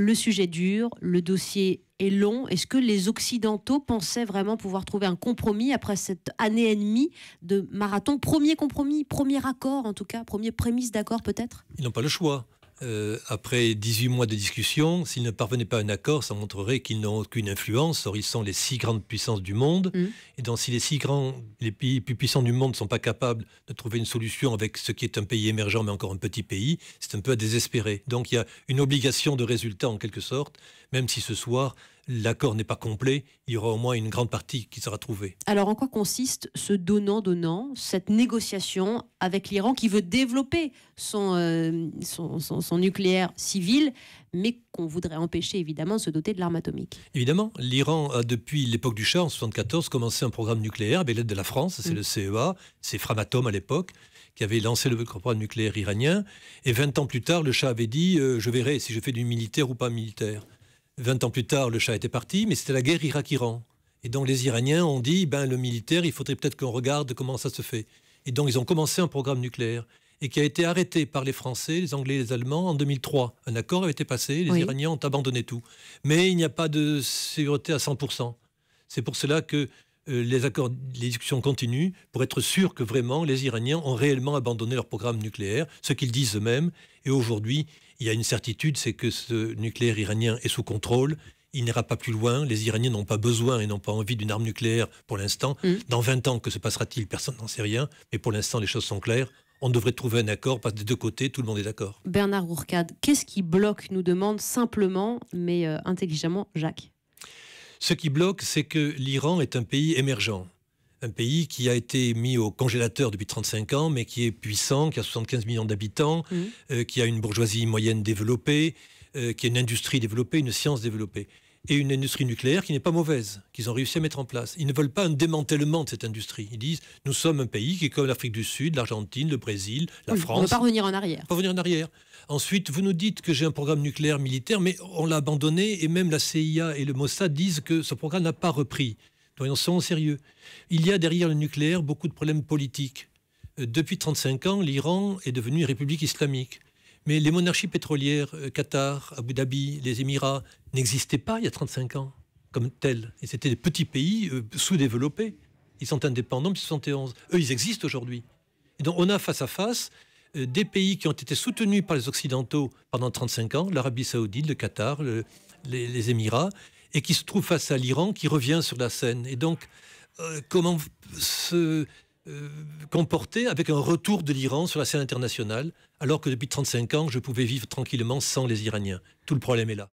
Le sujet dure, le dossier est long. Est-ce que les Occidentaux pensaient vraiment pouvoir trouver un compromis après cette année et demie de marathon? Premier compromis, premier accord en tout cas, premier prémisse d'accord peut-être? Ils n'ont pas le choix. Après 18 mois de discussion, s'ils ne parvenaient pas à un accord, ça montrerait qu'ils n'ont aucune influence. Or, ils sont les 6 grandes puissances du monde. Et donc, si les pays plus puissants du monde ne sont pas capables de trouver une solution avec ce qui est un pays émergent, mais encore un petit pays, c'est un peu à désespérer. Donc, il y a une obligation de résultat, en quelque sorte, même si ce soir, l'accord n'est pas complet, il y aura au moins une grande partie qui sera trouvée. Alors, en quoi consiste ce donnant-donnant, cette négociation avec l'Iran qui veut développer son nucléaire civil, mais qu'on voudrait empêcher évidemment de se doter de l'arme atomique? Évidemment, l'Iran a depuis l'époque du Shah, en 1974, commencé un programme nucléaire avec l'aide de la France, c'est le CEA, c'est Framatome à l'époque, qui avait lancé le programme nucléaire iranien. Et 20 ans plus tard, le Shah avait dit je verrai si je fais du militaire ou pas militaire. 20 ans plus tard, le Shah était parti, mais c'était la guerre Irak-Iran. Et donc les Iraniens ont dit, le militaire, il faudrait peut-être qu'on regarde comment ça se fait. Et donc ils ont commencé un programme nucléaire, et qui a été arrêté par les Français, les Anglais et les Allemands en 2003. Un accord avait été passé, les Iraniens ont abandonné tout. Mais il n'y a pas de sécurité à 100%. C'est pour cela que les discussions continuent, pour être sûr que vraiment les Iraniens ont réellement abandonné leur programme nucléaire, ce qu'ils disent eux-mêmes. Et aujourd'hui, il y a une certitude, c'est que ce nucléaire iranien est sous contrôle. Il n'ira pas plus loin. Les Iraniens n'ont pas besoin et n'ont pas envie d'une arme nucléaire pour l'instant. Dans 20 ans, que se passera-t-il? Personne n'en sait rien. Mais pour l'instant, les choses sont claires. On devrait trouver un accord, parce que des deux côtés, tout le monde est d'accord. Bernard Gourcade, qu'est-ce qui bloque, nous demande simplement, mais intelligemment, Jacques? Ce qui bloque, c'est que l'Iran est un pays émergent. Un pays qui a été mis au congélateur depuis 35 ans, mais qui est puissant, qui a 75 millions d'habitants, qui a une bourgeoisie moyenne développée, qui a une industrie développée, une science développée, et une industrie nucléaire qui n'est pas mauvaise, qu'ils ont réussi à mettre en place. Ils ne veulent pas un démantèlement de cette industrie. Ils disent, nous sommes un pays qui est comme l'Afrique du Sud, l'Argentine, le Brésil, la France. On ne veut pas revenir en arrière. Pas revenir en arrière. Ensuite, vous nous dites que j'ai un programme nucléaire militaire, mais on l'a abandonné, et même la CIA et le Mossad disent que ce programme n'a pas repris. Soyons au sérieux. Il y a derrière le nucléaire beaucoup de problèmes politiques. Depuis 35 ans, l'Iran est devenu une république islamique. Mais les monarchies pétrolières, Qatar, Abu Dhabi, les Émirats, n'existaient pas il y a 35 ans comme tels. Et c'était des petits pays sous-développés. Ils sont indépendants depuis 1971. Eux, ils existent aujourd'hui. Et donc, on a face à face des pays qui ont été soutenus par les Occidentaux pendant 35 ans, l'Arabie Saoudite, le Qatar, les Émirats, et qui se trouvent face à l'Iran qui revient sur la scène. Et donc, comment se comporter avec un retour de l'Iran sur la scène internationale, alors que depuis 35 ans, je pouvais vivre tranquillement sans les Iraniens? Tout le problème est là.